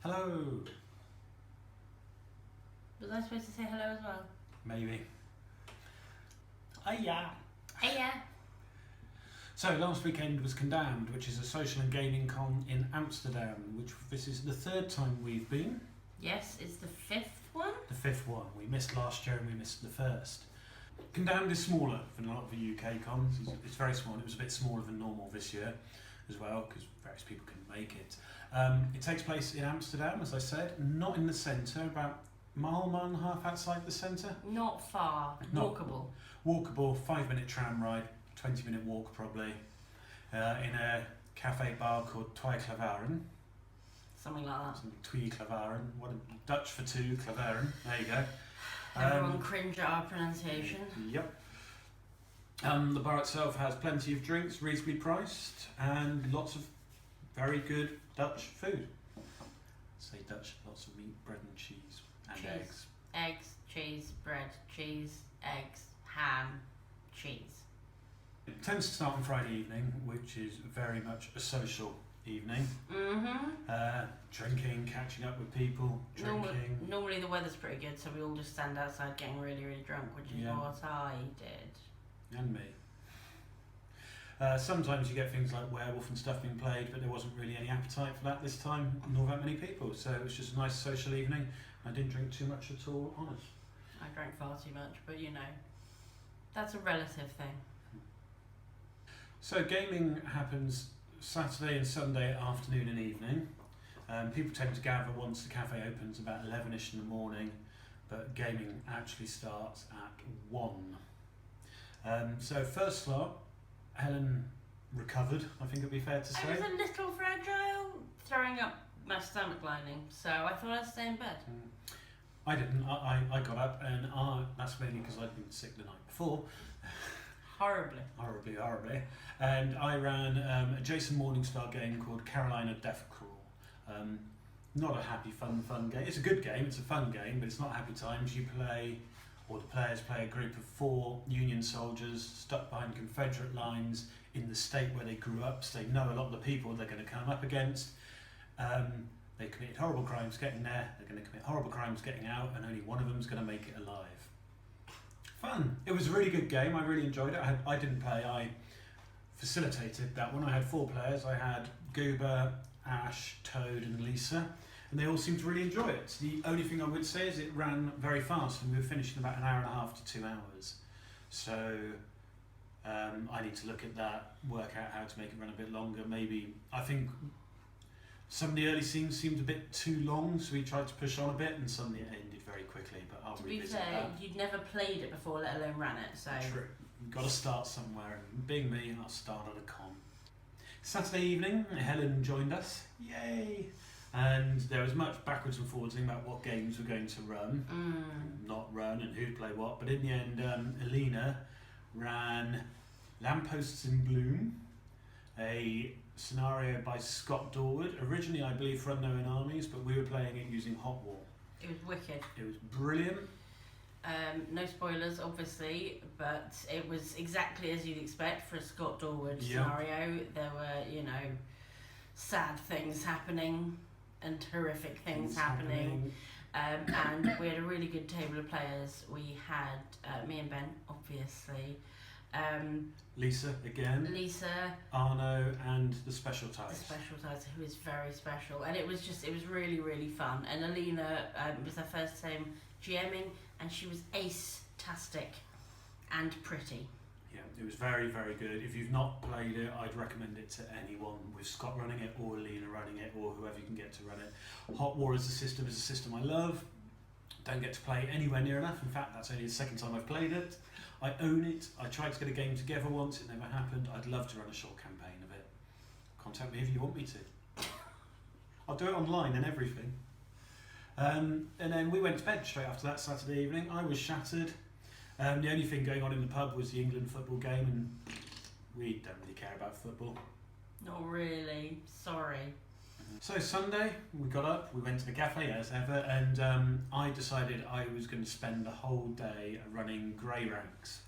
Hello. Was I supposed to say hello as well? Maybe. Hiya. Hiya. So last weekend was Condamned, which is a social and gaming con in Amsterdam, which this is the third time we've been. Yes, it's the fifth one. The fifth one. We missed last year and we missed the first. Condamned is smaller than a lot of the UK cons. It's very small. It was a bit smaller than normal this year as well because various people couldn't make it. It takes place in Amsterdam, as I said, not in the centre, about mile and a half outside the centre. Not far. Walkable. Walkable, 5-minute tram ride, 20-minute walk probably, in a cafe bar called Twee Clavaren. Something like that. Twee Clavaren. What a Dutch for two, Clavaren. There you go. Everyone cringe at our pronunciation. Yep. The bar itself has plenty of drinks, reasonably priced, and lots of very good Dutch food. Say Dutch, lots of meat, bread and cheese, and eggs. Eggs, cheese, bread, cheese, eggs, ham, cheese. It tends to start on Friday evening, which is very much a social evening. Drinking, catching up with people, drinking. Normally the weather's pretty good, so we all just stand outside getting really, really drunk, which is what I did. And me. Sometimes you get things like Werewolf and stuff being played, but there wasn't really any appetite for that this time, nor that many people. So it was just a nice social evening. I didn't drink too much at all, honest. I drank far too much, but you know, that's a relative thing. So gaming happens Saturday and Sunday afternoon and evening. People tend to gather once the cafe opens about 11ish in the morning, but gaming actually starts at 1. So first slot, Helen recovered, I think it'd be fair to say. I was a little fragile, throwing up my stomach lining, so I thought I'd stay in bed. I didn't. I got up, and that's mainly because I'd been sick the night before. Horribly. And I ran a Jason Morningstar game called Carolina Death Crawl. Not a happy, fun game. It's a good game, it's a fun game, but it's not happy times. You play, or the players play, a group of 4 Union soldiers stuck behind Confederate lines in the state where they grew up, so they know a lot of the people they're going to come up against. They committed horrible crimes getting there, they're going to commit horrible crimes getting out, and only one of them's going to make it alive. Fun. It was a really good game, I really enjoyed it. I didn't play, I facilitated that one. I had 4 players. I had Goober, Ash, Toad and Lisa, and they all seemed to really enjoy it. The only thing I would say is it ran very fast, and we were finishing about 1.5 hours to 2 hours. So I need to look at that, work out how to make it run a bit longer. Maybe, I think some of the early scenes seemed a bit too long, so we tried to push on a bit, and suddenly it ended very quickly, but I'll revisit that. To be fair, you'd never played it before, let alone ran it, so... True. You've got to start somewhere, and being me, I'll start at a con. Saturday evening, Helen joined us, yay! And there was much backwards and forwards about what games were going to run, not run, and who'd play what, but in the end, Alina ran Lampposts in Bloom, a scenario by Scott Dorward, originally I believe for Unknown Armies, but we were playing it using Hot War. It was wicked. It was brilliant. No spoilers, obviously, but it was exactly as you'd expect for a Scott Dorward scenario. There were, sad things happening and horrific things happening. And we had a really good table of players. We had me and Ben, obviously. Lisa again. Arno and the Special Ties. Who is very special. And it was really, really fun. And Alina was her first time GMing, and she was ace-tastic and pretty. Yeah, it was very, very good. If you've not played it, I'd recommend it to anyone, with Scott running it, or Alina running it, or whoever you can get to run it. Hot War as a system I love. Don't get to play anywhere near enough. In fact, that's only the second time I've played it. I own it. I tried to get a game together once, it never happened. I'd love to run a short campaign of it. Contact me if you want me to. I'll do it online and everything. And then we went to bed straight after that Saturday evening. I was shattered. The only thing going on in the pub was the England football game, and we don't really care about football. Not really, sorry. So Sunday, we got up, we went to the cafe as ever, and I decided I was going to spend the whole day running Grey Ranks,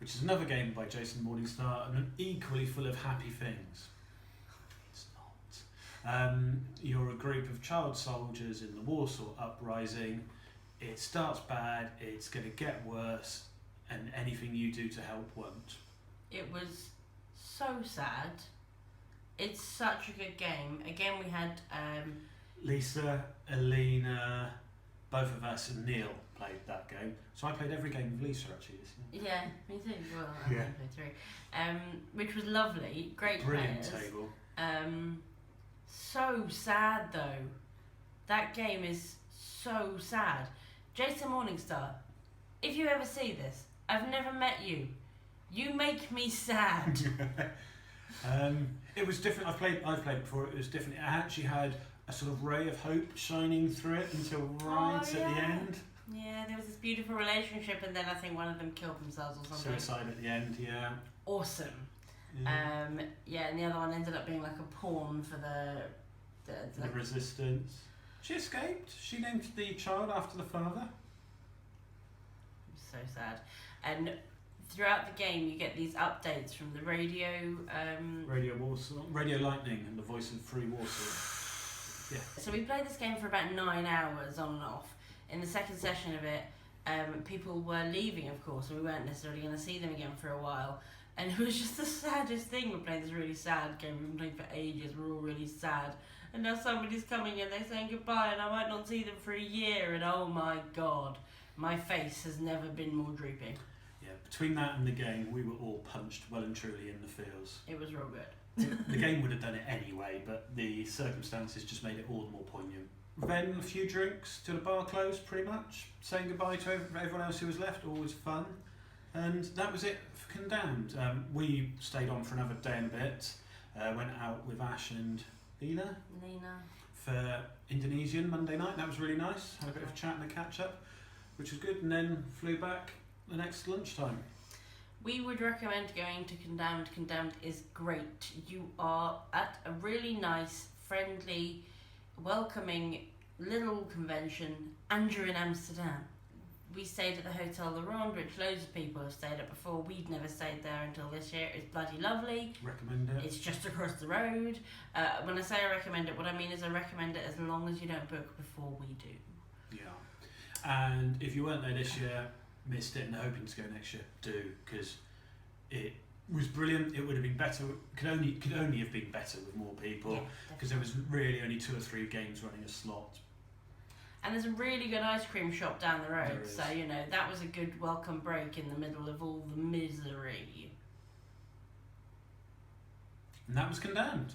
which is another game by Jason Morningstar, and equally full of happy things. It's not. You're a group of child soldiers in the Warsaw Uprising. It starts bad, it's going to get worse, and anything you do to help won't. It was so sad. It's such a good game. Again, we had Lisa, Alina, both of us, and Neil played that game. So I played every game with Lisa actually this year. yeah, me too. Well, I Yeah. played through, which was lovely. Great Brilliant players. table. So sad though. That game is so sad. Jason Morningstar, if you ever see this, I've never met you. You make me sad. It was different. I've played it before. It was different. It actually had a sort of ray of hope shining through it until right at the end. Yeah, there was this beautiful relationship, and then I think one of them killed themselves or something. Suicide at the end. Yeah. Awesome. Yeah. And the other one ended up being like a pawn for the resistance. She escaped. She named the child after the father. So sad. And throughout the game, you get these updates from the radio. Radio Warsaw, Radio Lightning, and the voice of Free Warsaw. Yeah. So we played this game for about 9 hours on and off. In the second session of it, people were leaving, of course, and we weren't necessarily going to see them again for a while. And it was just the saddest thing. We're playing this really sad game. We've been playing for ages. We're all really sad. And now somebody's coming and they're saying goodbye, and I might not see them for a year. And oh my God, my face has never been more droopy. Yeah, between that and the game, we were all punched well and truly in the feels. It was real good. The game would have done it anyway, but the circumstances just made it all the more poignant. Then a few drinks till the bar closed, pretty much. Saying goodbye to everyone else who was left, always fun. And that was it for Condamned. We stayed on for another day and a bit. Went out with Ash and Lena for Indonesian Monday night. That was really nice. Had a bit of a chat and a catch up, which was good. And then flew back the next lunchtime. We would recommend going to Condamned. Condamned is great. You are at a really nice, friendly, welcoming little convention, and you're in Amsterdam. We stayed at the Hotel La Ronde, which loads of people have stayed at before. We'd never stayed there until this year. It's bloody lovely. Recommend it. It's just across the road. When I say I recommend it, what I mean is I recommend it as long as you don't book before we do. Yeah. And if you weren't there this year, missed it and are hoping to go next year, do, because it was brilliant. It would have been better. Could only have been better with more people, because there was really only 2 or 3 games running a slot. And there's a really good ice cream shop down the road, There is. so you know that was a good welcome break in the middle of all the misery. And that was Condamned.